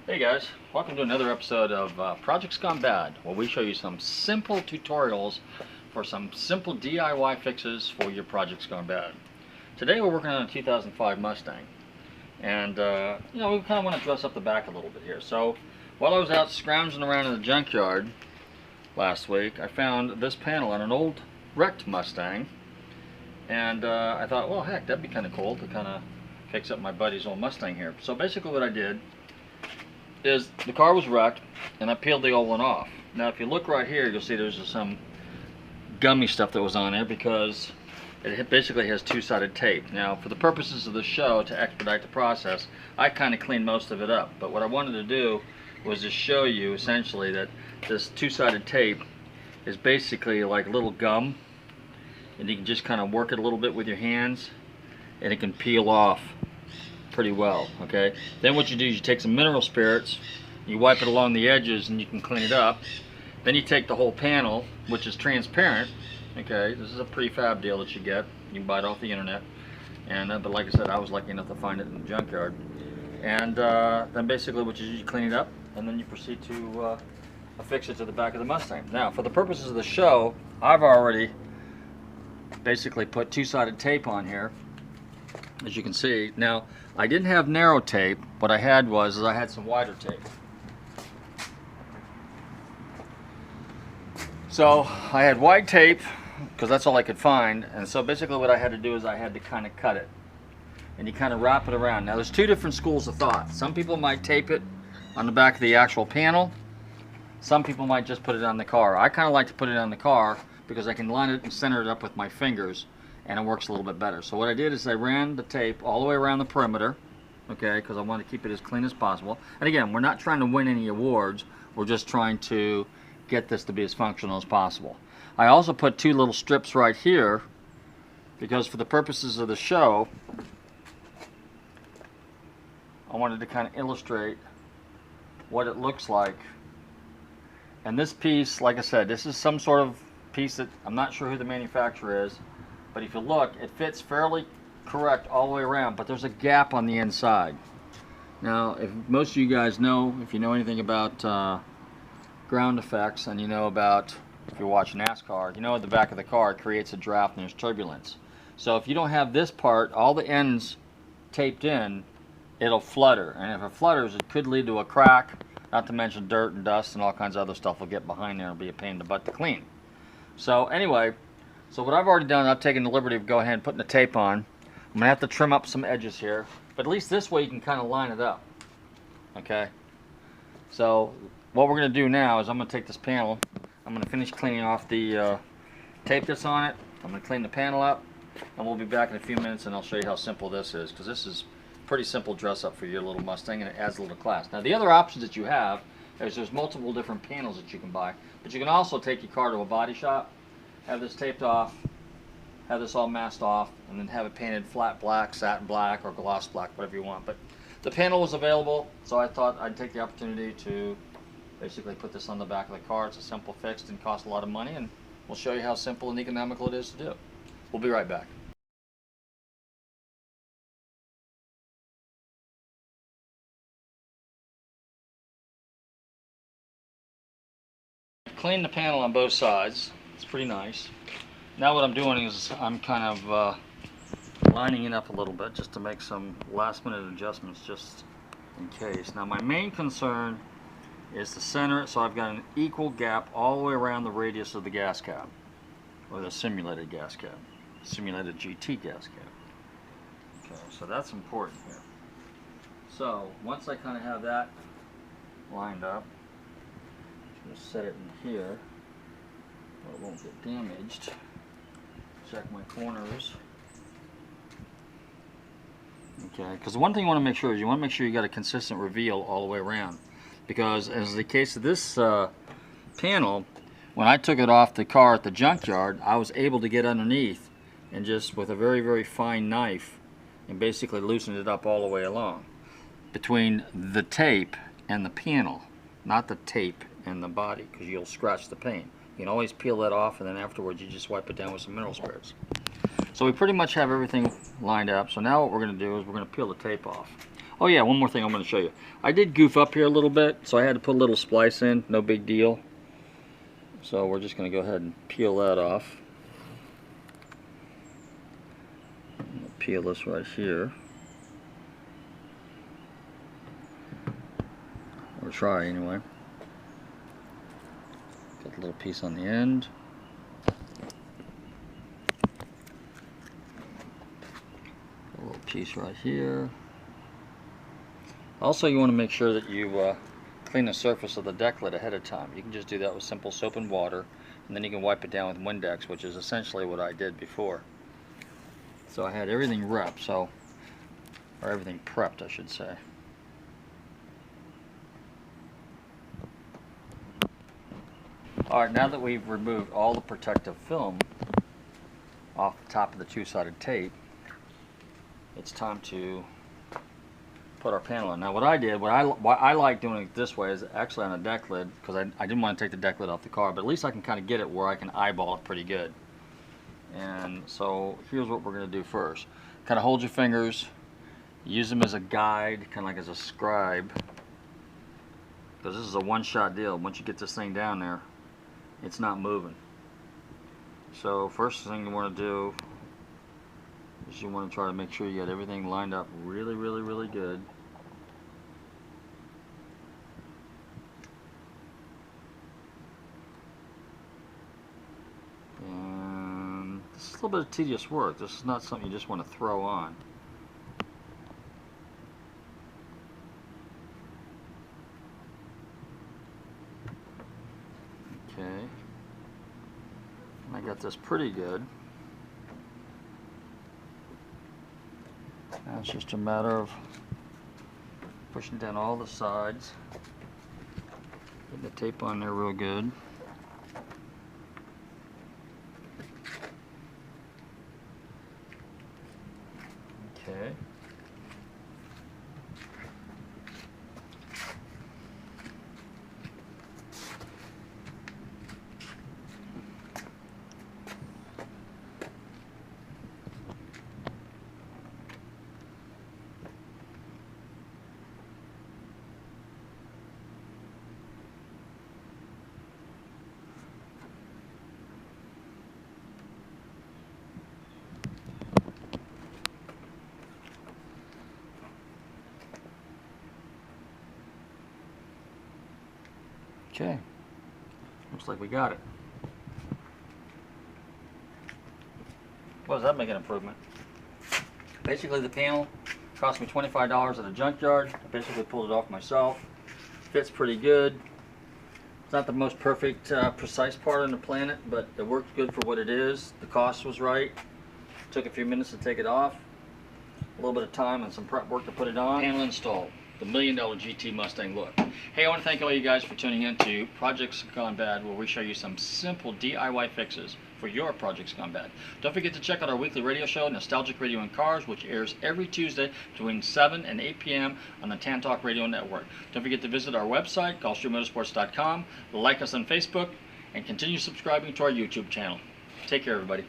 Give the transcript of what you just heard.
Hey guys, welcome to another episode of Projects Gone Bad, where we show you some simple tutorials for some simple DIY fixes for your projects gone bad. Today we're working on a 2005 Mustang, and we kind of want to dress up the back a little bit here. So while I was out scrounging around in the junkyard last week, I found this panel on an old wrecked Mustang, and I thought, well heck, that'd be kind of cool to kind of fix up my buddy's old Mustang here. So basically what I did is the car was wrecked and I peeled the old one off. Now if you look right here, you'll see there's some gummy stuff that was on there because it basically has two-sided tape. Now for the purposes of the show, to expedite the process, I kind of cleaned most of it up, but what I wanted to do was to show you essentially that this two-sided tape is basically like little gum, and you can just kind of work it a little bit with your hands and it can peel off pretty well. Okay, then what you do is you take some mineral spirits, you wipe it along the edges and you can clean it up. Then you take the whole panel, which is transparent. Okay, this is a prefab deal that you get, you can buy it off the internet, and but like I said, I was lucky enough to find it in the junkyard. And then basically what you do is you clean it up and then you proceed to affix it to the back of the Mustang. Now for the purposes of the show, I've already basically put two-sided tape on here, as you can see. Now I didn't have narrow tape. What I had I had some wider tape. So I had wide tape because that's all I could find, and so basically what I had to do is I had to kind of cut it, and you kind of wrap it around. Now there's two different schools of thought. Some people might tape it on the back of the actual panel. Some people might just put it on the car. I kind of like to put it on the car because I can line it and center it up with my fingers, and it works a little bit better. So what I did is I ran the tape all the way around the perimeter, okay, because I wanted to keep it as clean as possible. And again, we're not trying to win any awards, we're just trying to get this to be as functional as possible. I also put two little strips right here because for the purposes of the show, I wanted to kind of illustrate what it looks like. And this piece, like I said, this is some sort of piece that I'm not sure who the manufacturer is, but if you look, it fits fairly correct all the way around, but there's a gap on the inside. Now, if most of you guys know, if you know anything about ground effects, and you know about, if you watch NASCAR, you know at the back of the car it creates a draft and there's turbulence. So if you don't have this part, all the ends taped in, it'll flutter. And if it flutters, it could lead to a crack, not to mention dirt and dust and all kinds of other stuff will get behind there and be a pain in the butt to clean. So anyway, so what I've already done, I've taken the liberty of go ahead and putting the tape on. I'm going to have to trim up some edges here, but at least this way you can kind of line it up. Okay? So what we're going to do now is I'm going to take this panel, I'm going to finish cleaning off the tape that's on it, I'm going to clean the panel up, and we'll be back in a few minutes and I'll show you how simple this is, because this is pretty simple dress up for your little Mustang and it adds a little class. Now the other options that you have is there's multiple different panels that you can buy, but you can also take your car to a body shop, have this taped off, have this all masked off, and then have it painted flat black, satin black, or gloss black, whatever you want. But the panel was available, so I thought I'd take the opportunity to basically put this on the back of the car. It's a simple fix, didn't cost a lot of money, and we'll show you how simple and economical it is to do. We'll be right back. Clean the panel on both sides. It's pretty nice. Now what I'm doing is I'm kind of lining it up a little bit just to make some last minute adjustments just in case. Now my main concern is to center it so I've got an equal gap all the way around the radius of the gas cap, or the simulated gas cap, simulated GT gas cap. Okay, so that's important here. So once I kind of have that lined up, just set it in here so it won't get damaged. Check my corners. Okay, because the one thing you want to make sure is you want to make sure you got a consistent reveal all the way around, because as the case of this panel, when I took it off the car at the junkyard, I was able to get underneath and just with a very, very fine knife and basically loosen it up all the way along between the tape and the panel, not the tape and the body, because you'll scratch the paint. You can always peel that off, and then afterwards you just wipe it down with some mineral spirits. So we pretty much have everything lined up. So now what we're going to do is we're going to peel the tape off. Oh yeah, one more thing I'm going to show you. I did goof up here a little bit, so I had to put a little splice in. No big deal. So we're just going to go ahead and peel that off. Peel this right here. Or try anyway. Got a little piece on the end. A little piece right here. Also, you want to make sure that you clean the surface of the deck lid ahead of time. You can just do that with simple soap and water, and then you can wipe it down with Windex, which is essentially what I did before. So I had everything prepped, or everything prepped, I should say. Alright, now that we've removed all the protective film off the top of the two-sided tape, it's time to put our panel in. Now what I did, why I like doing it this way is actually on a deck lid, because I didn't want to take the deck lid off the car, but at least I can kind of get it where I can eyeball it pretty good. And so here's what we're going to do first. Kind of hold your fingers, use them as a guide, kind of like as a scribe, because this is a one-shot deal. Once you get this thing down there, it's not moving. So first thing you want to do is you want to try to make sure you get everything lined up really, really, really good. And this is a little bit of tedious work. This is not something you just want to throw on. Okay. I got this pretty good. Now it's just a matter of pushing down all the sides, getting the tape on there real good. Okay. Okay, looks like we got it. What does that make an improvement? Basically the panel cost me $25 at a junkyard. I basically pulled it off myself. Fits pretty good. It's not the most perfect, precise part on the planet, but it worked good for what it is. The cost was right. Took a few minutes to take it off. A little bit of time and some prep work to put it on. Panel installed. The $1 million GT Mustang look. Hey, I want to thank all you guys for tuning in to Projects Gone Bad, where we show you some simple DIY fixes for your projects gone bad. Don't forget to check out our weekly radio show, Nostalgic Radio in Cars, which airs every Tuesday between 7 and 8 p.m. on the TAN Talk Radio Network. Don't forget to visit our website, GulfstreamMotorsports.com, like us on Facebook, and continue subscribing to our YouTube channel. Take care, everybody.